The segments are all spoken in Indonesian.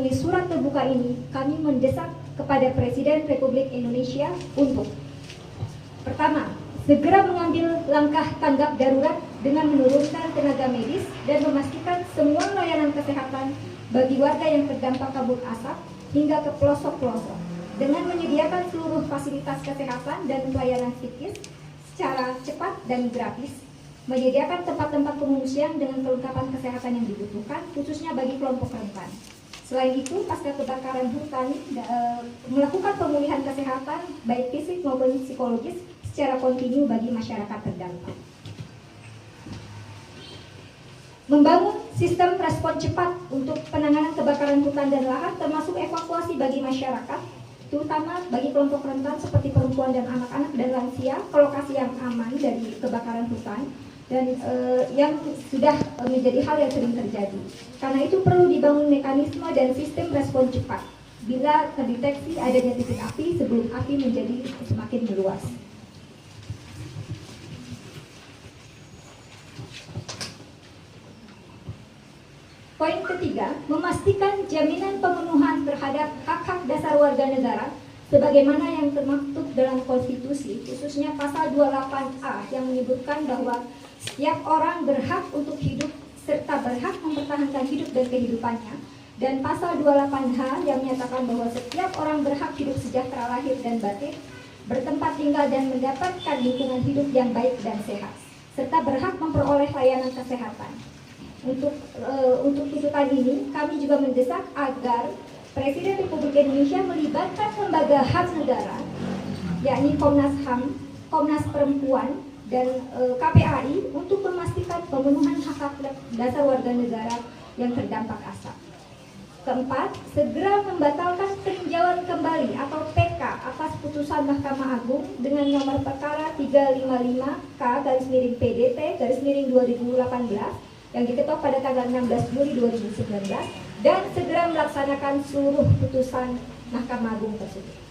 melalui surat terbuka ini, kami mendesak kepada Presiden Republik Indonesia untuk: pertama, segera mengambil langkah tanggap darurat dengan menurunkan tenaga medis dan memastikan semua layanan kesehatan bagi warga yang terdampak kabut asap hingga ke pelosok-pelosok, dengan menyediakan seluruh fasilitas kesehatan dan pelayanan psikis secara cepat dan gratis, menyediakan tempat-tempat pengungsian dengan kelengkapan kesehatan yang dibutuhkan, khususnya bagi kelompok rentan. Selain itu, pasca kebakaran hutan, melakukan pemulihan kesehatan baik fisik maupun psikologis secara kontinu bagi masyarakat terdampak. Membangun sistem respon cepat untuk penanganan kebakaran hutan dan lahan, termasuk evakuasi bagi masyarakat, terutama bagi kelompok rentan seperti perempuan dan anak-anak dan lansia, ke lokasi yang aman dari kebakaran hutan, dan yang sudah menjadi hal yang sering terjadi. Karena itu perlu dibangun mekanisme dan sistem respon cepat bila terdeteksi adanya titik api sebelum api menjadi semakin meluas. Poin ketiga, memastikan jaminan pemenuhan terhadap hak-hak dasar warga negara sebagaimana yang termaktub dalam konstitusi, khususnya pasal 28A yang menyebutkan bahwa setiap orang berhak untuk hidup serta berhak mempertahankan hidup dan kehidupannya, dan pasal 28H yang menyatakan bahwa setiap orang berhak hidup sejahtera lahir dan batin, bertempat tinggal dan mendapatkan lingkungan hidup yang baik dan sehat, serta berhak memperoleh layanan kesehatan. Untuk tuntutan ini, kami juga mendesak agar Presiden Republik Indonesia melibatkan lembaga HAM negara, yakni Komnas HAM, Komnas Perempuan, dan KPAI untuk memastikan pemenuhan hak dasar warga negara yang terdampak asap. Keempat, segera membatalkan peninjauan kembali atau PK atas putusan Mahkamah Agung dengan nomor perkara 355K/PDT/2018 yang diketok pada tanggal 16 Juli 2019, dan segera melaksanakan seluruh putusan Mahkamah Agung tersebut.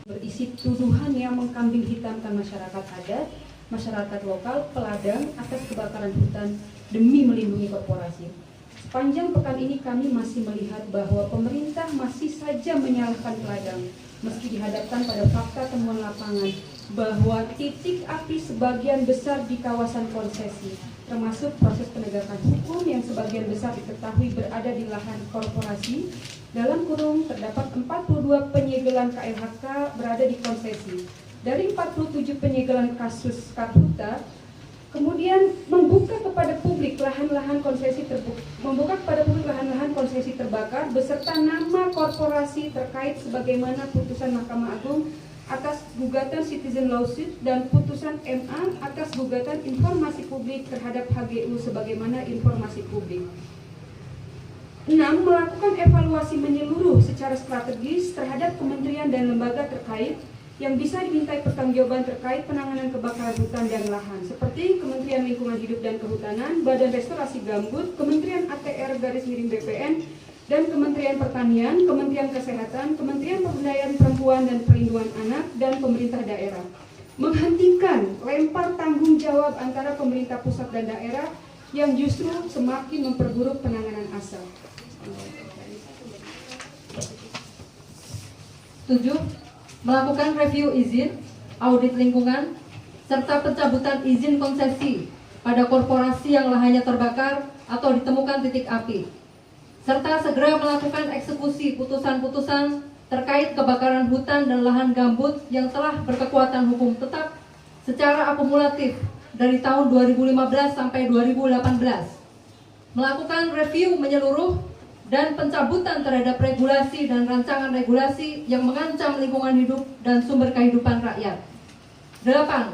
Berisi tuduhan yang mengkambing hitamkan masyarakat adat, masyarakat lokal, peladang atas kebakaran hutan demi melindungi korporasi. Sepanjang pekan ini kami masih melihat bahwa pemerintah masih saja menyalahkan peladang, meski dihadapkan pada fakta temuan lapangan bahwa titik api sebagian besar di kawasan konsesi, termasuk proses penegakan hukum yang sebagian besar diketahui berada di lahan korporasi, dalam kurung terdapat 42 penyegelan KLHK berada di konsesi. Dari 47 penyegelan kasus Karhutla, kemudian membuka kepada publik lahan-lahan konsesi terbakar beserta nama korporasi terkait sebagaimana putusan Mahkamah Agung atas gugatan citizen lawsuit dan putusan MA atas gugatan informasi publik terhadap HGU sebagaimana informasi publik. 6. Melakukan evaluasi menyeluruh secara strategis terhadap kementerian dan lembaga terkait yang bisa dimintai pertanggungjawaban terkait penanganan kebakaran hutan dan lahan, seperti Kementerian Lingkungan Hidup dan Kehutanan, Badan Restorasi Gambut, Kementerian ATR/BPN, dan Kementerian Pertanian, Kementerian Kesehatan, Kementerian Pemberdayaan Perempuan dan Perlindungan Anak, dan pemerintah daerah. Menghentikan lempar tanggung jawab antara pemerintah pusat dan daerah yang justru semakin memperburuk penanganan asap. 7. Melakukan review izin, audit lingkungan, serta pencabutan izin konsesi pada korporasi yang lahannya terbakar atau ditemukan titik api, serta segera melakukan eksekusi putusan-putusan terkait kebakaran hutan dan lahan gambut yang telah berkekuatan hukum tetap secara akumulatif dari tahun 2015 sampai 2018. Melakukan review menyeluruh dan pencabutan terhadap regulasi dan rancangan regulasi yang mengancam lingkungan hidup dan sumber kehidupan rakyat. 8.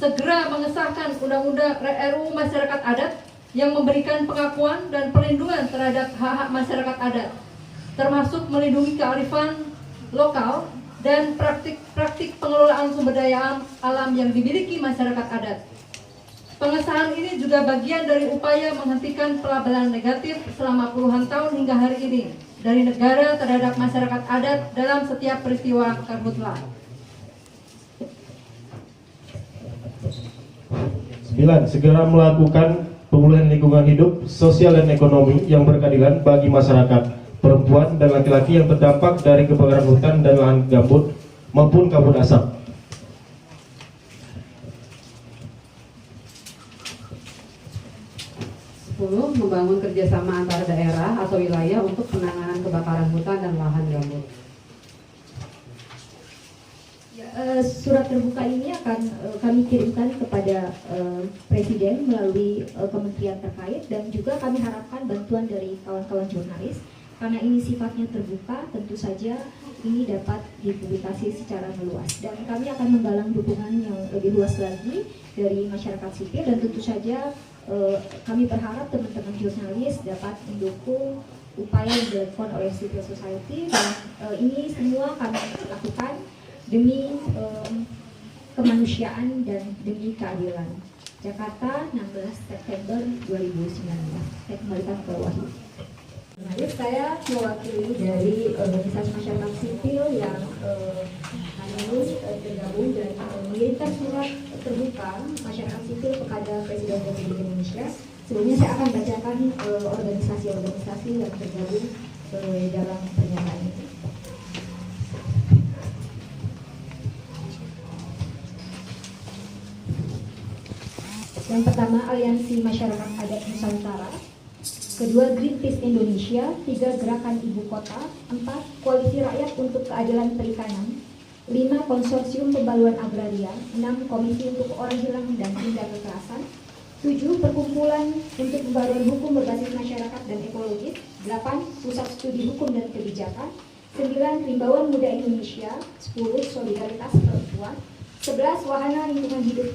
Segera mengesahkan Undang-Undang RUU Masyarakat Adat yang memberikan pengakuan dan perlindungan terhadap hak-hak masyarakat adat, termasuk melindungi kearifan lokal dan praktik pengelolaan sumber daya alam yang dimiliki masyarakat adat. Pengesahan ini juga bagian dari upaya menghentikan pelabelan negatif selama puluhan tahun hingga hari ini dari negara terhadap masyarakat adat dalam setiap peristiwa Karhutla. 9. Segera melakukan pemulihan lingkungan hidup, sosial dan ekonomi yang berkeadilan bagi masyarakat, perempuan dan laki-laki yang terdampak dari kebakaran hutan dan lahan gambut maupun kabut asap. Membangun kerjasama antara daerah atau wilayah untuk penanganan kebakaran hutan dan lahan gambut. Surat terbuka ini akan kami kirimkan kepada Presiden melalui kementerian terkait, dan juga kami harapkan bantuan dari kawan-kawan jurnalis karena ini sifatnya terbuka. Tentu saja ini dapat dipublikasi secara meluas, dan kami akan menggalang dukungan yang lebih luas lagi dari masyarakat sipil, dan tentu saja kami berharap teman-teman jurnalis dapat mendukung upaya yang dilakukan oleh civil society, dan ini semua kami lakukan demi kemanusiaan dan demi keadilan. Jakarta, 16 September 2019. Saya kembalikan ke Wahyu. Jadi saya mewakili dari organisasi masyarakat sipil yang hari ini tergabung dan mengirimkan surat terbuka masyarakat sipil kepada Presiden Republik Indonesia. Sebelumnya saya akan bacakan organisasi-organisasi yang tergabung dalam pernyataan ini. Yang pertama, Aliansi Masyarakat Adat Nusantara. Kedua, Greenpeace Indonesia. 3, Gerakan Ibu Kota. 4, Koalisi Rakyat untuk Keadilan Perikanan. 5, Konsorsium Pembaluan Agraria. 6, Komisi untuk Orang Hilang dan Tindak Kekerasan. 7, Perkumpulan untuk Pembaruan Hukum Berbasis Masyarakat dan Ekologis. 8, Pusat Studi Hukum dan Kebijakan. 9, Rimbawan Muda Indonesia. 10, Solidaritas Perempuan. 11, Wahana Lingkungan Hidup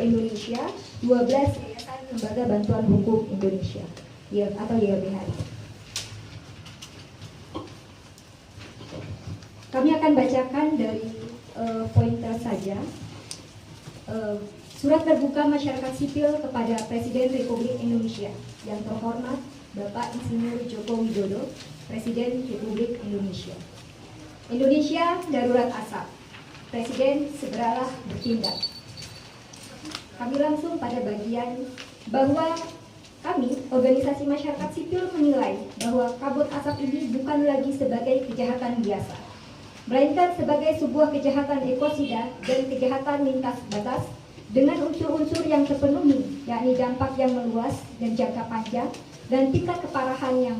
Indonesia. 12, Yayasan Lembaga Bantuan Hukum Indonesia atau YLBHI. Kami akan bacakan dari pointer saja. Surat terbuka masyarakat sipil kepada Presiden Republik Indonesia yang terhormat Bapak Insinyur Joko Widodo, Presiden Republik Indonesia. Indonesia darurat asap. Presiden segeralah bertindak. Kami langsung pada bagian bahwa kami, organisasi masyarakat sipil, menilai bahwa kabut asap ini bukan lagi sebagai kejahatan biasa, melainkan sebagai sebuah kejahatan ekosida dan kejahatan lintas batas dengan unsur-unsur yang terpenuhi, yakni dampak yang meluas dan jangka panjang dan tingkat keparahan yang